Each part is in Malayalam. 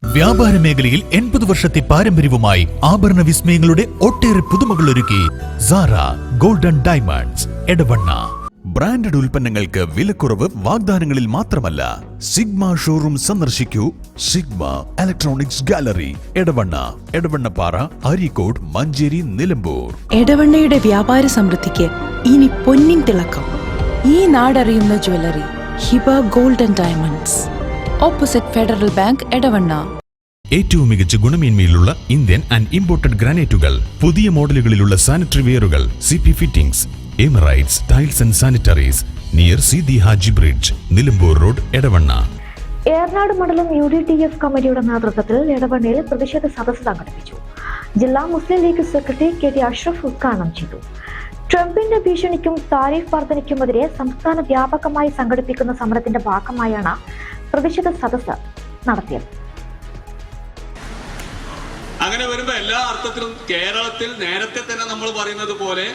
വ്യാപാര മേഖലയിൽ 80 വർഷത്തെ പാരമ്പര്യവുമായി ആഭരണ വിസ്മയങ്ങളുടെ ഒട്ടേറെ പുതുമകൾ ഒരുക്കി Sara golden diamonds Edavanna. Branded ഉൽപ്പന്നങ്ങൾക്ക് വിലക്കുറവ് വാഗ്ദാനങ്ങളിൽ മാത്രമല്ല, സിഗ്മ ഷോറൂം സന്ദർശിക്കൂ. Sigma electronics gallery, Edavanna, Edavannappara, Areekode, Manjeri, Nilambur. എടവണ്ണയുടെ വ്യാപാര സമൃദ്ധിക്ക് ഇനി പൊന്നിൻ തിളക്കം. ഈ നാടറിയുന്ന jewellery Hiba golden diamonds, opposite federal bank, Edavanna. ഏറ്റവും മികച്ച ഗുണമേന്മയിലുള്ള ഇന്ത്യൻ ആൻഡ് ഇമ്പോർട്ടഡ് ഗ്രാനൈറ്റുകൾ, പുതിയ മോഡലുകളിലുള്ള സാനിറ്ററി വെയറുകൾ, CP fittings, Emirates tiles and sanitaries, near Seethi Haji bridge, Nilambur road, Edavanna. Eranad മണ്ഡലം UDTF കമ്മിറ്റിയുടെ നേതൃത്വത്തിൽ എടവണ്ണയിൽ പ്രതിഷേധ സദസ്സ് സംഘടിപ്പിച്ചു. ജില്ലാ മുസ്ലിം ലീഗ് സെക്രട്ടറി KT അഷ്റഫ് ഉദ്ഘാടനം ചെയ്തു. ട്രംപിന്റെ ഭീഷണിക്കും താരിഫ് വർധനയ്ക്കുമെതിരെ സംസ്ഥാന വ്യാപകമായി സംഘടിപ്പിക്കുന്ന സമരത്തിന്റെ ഭാഗമായാണ് പ്രതിഷേധ സദസ്സ് നടത്തിയത്. അങ്ങനെ വരുമ്പോ എല്ലാ അർത്ഥത്തിലും കേരളത്തിൽ നേരത്തെ തന്നെ നമ്മൾ പറയുന്നത് പോലെ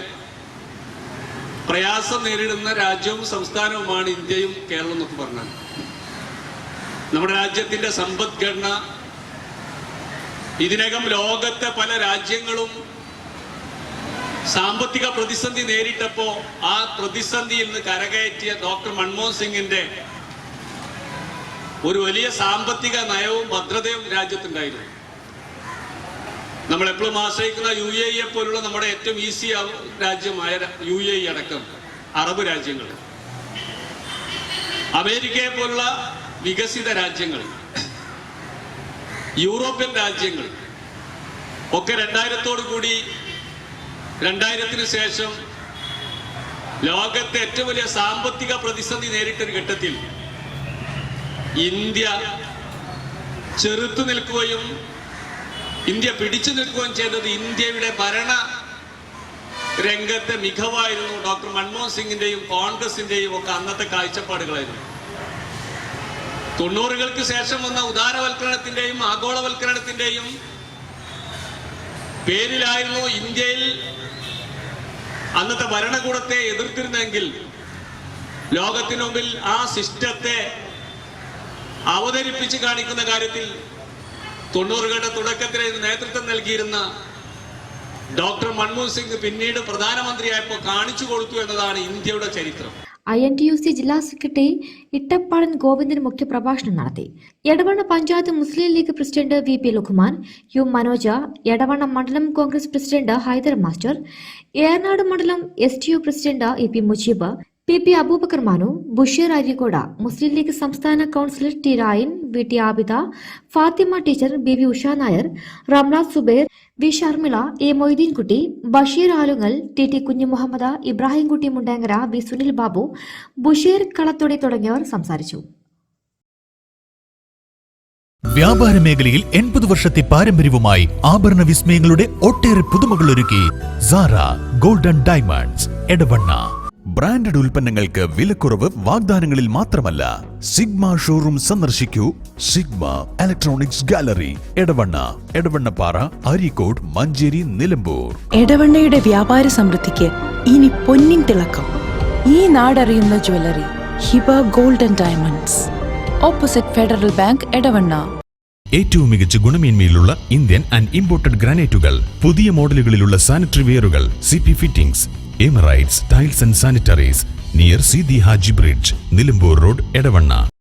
പ്രയാസം നേരിടുന്ന രാജ്യവും സംസ്ഥാനവുമാണ് ഇന്ത്യയും കേരളം എന്നൊക്കെ പറഞ്ഞാൽ. നമ്മുടെ രാജ്യത്തിന്റെ സമ്പദ്ഘടന ഇതിനകം ലോകത്തെ പല രാജ്യങ്ങളും സാമ്പത്തിക പ്രതിസന്ധി നേരിട്ടപ്പോ ആ പ്രതിസന്ധിയിൽ നിന്ന് കരകയറ്റിയ ഡോക്ടർ മൻമോഹൻ സിംഗിന്റെ ഒരു വലിയ സാമ്പത്തിക നയവും ഭദ്രതയും രാജ്യത്തുണ്ടായിരുന്നു. നമ്മൾ എപ്പോഴും ആശ്രയിക്കുന്ന UAE പോലുള്ള നമ്മുടെ ഏറ്റവും ഈസി രാജ്യമായ UAE അടക്കം അറബ് രാജ്യങ്ങൾ, അമേരിക്കയെ പോലുള്ള വികസിത രാജ്യങ്ങൾ, യൂറോപ്യൻ രാജ്യങ്ങൾ ഒക്കെ 2000 ശേഷം ലോകത്തെ ഏറ്റവും വലിയ സാമ്പത്തിക പ്രതിസന്ധി നേരിട്ടൊരു ഘട്ടത്തിൽ ഇന്ത്യ ചെറുത്തു നിൽക്കുകയും ഇന്ത്യ പിടിച്ചു നിൽക്കുകയും ചെയ്തത് ഇന്ത്യയുടെ ഭരണ രംഗത്തെ മികവായിരുന്നു. ഡോക്ടർ മൻമോഹൻ സിംഗിന്റെയും കോൺഗ്രസിന്റെയും ഒക്കെ അന്നത്തെ കാഴ്ചപ്പാടുകളായിരുന്നു. 90-കൾക്ക് ശേഷം വന്ന ഉദാരവൽക്കരണത്തിന്റെയും ആഗോളവൽക്കരണത്തിന്റെയും പേരിലായിരുന്നു ഇന്ത്യയിൽ അന്നത്തെ ഭരണകൂടത്തെ എതിർത്തിരുന്നെങ്കിൽ ലോകത്തിനു മുമ്പിൽ ആ സിസ്റ്റത്തെ അവതരിപ്പിച്ച് കാണിക്കുന്ന കാര്യത്തിൽ 90-കളുടെ തുടക്കത്തിൽ നേതൃത്വം നൽകിയിരുന്ന ഡോക്ടർ മൻമോഹൻ സിംഗ് പിന്നീട് പ്രധാനമന്ത്രിയായപ്പോൾ കാണിച്ചു കൊടുത്തു എന്നതാണ് ഇന്ത്യയുടെ ചരിത്രം. INTUC ജില്ലാ സെക്രട്ടറി ഇട്ടപ്പാടൻ ഗോവിന്ദൻ മുഖ്യപ്രഭാഷണം നടത്തി. Edavanna panchayat Muslim League president VP Lukman, U Manoja, Edavanna മണ്ഡലം കോൺഗ്രസ് പ്രസിഡന്റ് ഹൈദർ മാസ്റ്റർ, ഏറനാട് മണ്ഡലം STU president EP Mujeeb, PP Abubakar Manu, Busheer അരിക്കോട, മുസ്ലിം ലീഗ് സംസ്ഥാന councillor T Rayin, VT Abida, Fathima teacher, BV Usha Nair, റംലാദ് Zubair, V Sharmila, A Moideenkutty, Basheer Alungal, TT Kunhumuhammed, Ibrahimkutty Mundengara, V Sunil Babu, Busheer Kalathodi തുടങ്ങിയവർ സംസാരിച്ചു. വ്യാപാര മേഖലയിൽ 80 വർഷത്തെ പാരമ്പര്യവുമായി ആഭരണ വിസ്മയങ്ങളുടെ ഒട്ടേറെ പുതുമകൾ ഒരുക്കി Sara golden diamonds, Edavanna. Branded ഉൽപ്പന്നങ്ങൾക്ക് വിലക്കുറവ് വാഗ്ദാനങ്ങളിൽ മാത്രമല്ല, സിഗ്മ ഷോറൂം സന്ദർശിക്കൂ. Sigma electronics gallery, Edavanna, Edavannappara, Areekode, Manjeri, Nilambur. എടവണ്ണയുടെ വ്യാപാര സമൃദ്ധിക്ക് ഇനി പൊന്നിൻ തിളക്കം. ഈ നാടറിയുന്ന jewellery Hiba golden diamonds, opposite federal bank, Edavanna. ഏറ്റവും മികച്ച ഗുണമേന്മയിലുള്ള ഇന്ത്യൻ ആൻഡ് ഇമ്പോർട്ടഡ് ഗ്രാനൈറ്റുകൾ, പുതിയ മോഡലുകളിലുള്ള സാനിറ്ററി വെയറുകൾ, CP fittings, Emirates tiles and sanitaries, near Seethi Haji bridge, Nilambur road, Edavanna.